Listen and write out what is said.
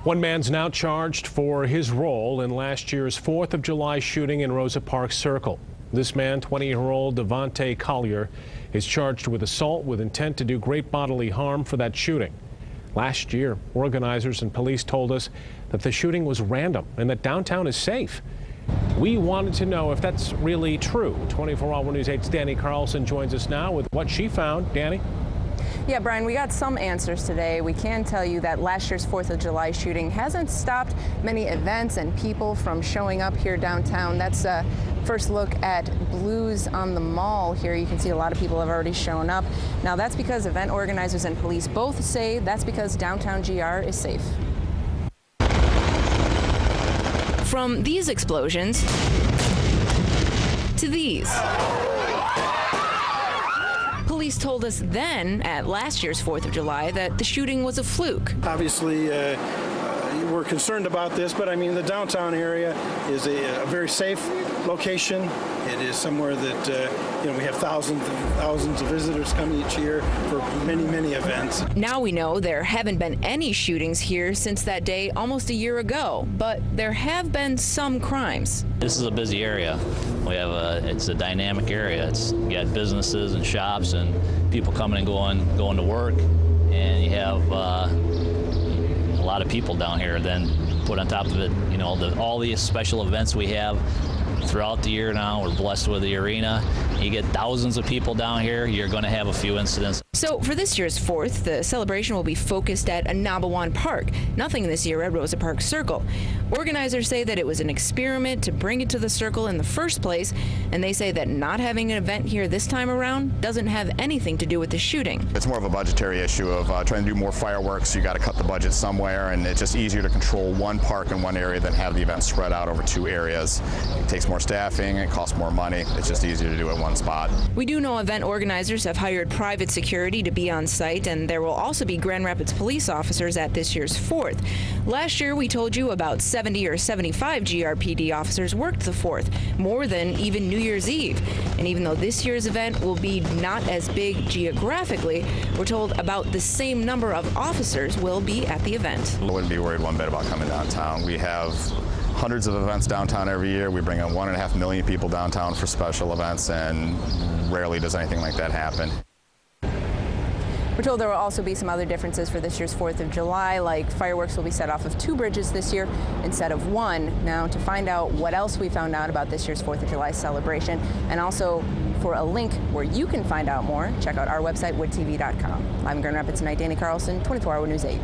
One man's now charged for his role in last year's 4th of July shooting in Rosa Parks Circle. This man, 20-year-old Devontae Collier, is charged with assault with intent to do great bodily harm for that shooting. Last year, organizers and police told us that the shooting was random and that downtown is safe. We wanted to know if that's really true. 24 Hour News 8's Danny Carlson joins us now with what she found. Danny? Yeah, Brian, we got some answers today. We can tell you that last year's 4th of July shooting hasn't stopped many events and people from showing up here downtown. That's a first look at Blues on the Mall here. You can see a lot of people have already shown up. Now, that's because event organizers and police both say that's because downtown GR is safe. From these explosions to these. Police told us then, at last year's 4th of July, that the shooting was a fluke. Obviously, we're concerned about this, but I mean, the downtown area is a very safe location. It is somewhere that, we have thousands of visitors come each year for many, many events. Now we know there haven't been any shootings here since that day almost a year ago, but there have been some crimes. This is a busy area. It's a dynamic area. You got businesses and shops and people coming and going to work, and you have a lot of people down here. Then put on top of it, all these special events we have throughout the year now. We're blessed with the arena. You get thousands of people down here, you're going to have a few incidents. So for this year's 4th, the celebration will be focused at Anabawan Park. Nothing this year at Rosa Parks Circle. Organizers say that it was an experiment to bring it to the circle in the first place, and they say that not having an event here this time around doesn't have anything to do with the shooting. It's more of a budgetary issue of trying to do more fireworks. You got to cut the budget somewhere, and it's just easier to control one park in one area than have the event spread out over 2 areas. It takes more staffing, it costs more money. It's just easier to do it in one spot. We do know event organizers have hired private security to be on site, and there will also be Grand Rapids police officers at this year's 4th. Last year, we told you about 70 or 75 GRPD officers worked the 4th, more than even New Year's Eve. And even though this year's event will be not as big geographically, we're told about the same number of officers will be at the event. I wouldn't be worried one bit about coming downtown. We have hundreds of events downtown every year. We bring in 1.5 million people downtown for special events, and rarely does anything like that happen. We're told there will also be some other differences for this year's 4th of July, like fireworks will be set off of 2 bridges this year instead of 1. Now, to find out what else we found out about this year's 4th of July celebration, and also for a link where you can find out more, check out our website, woodtv.com. Live in Grand Rapids tonight, Danny Carlson, 24 Hour News 8.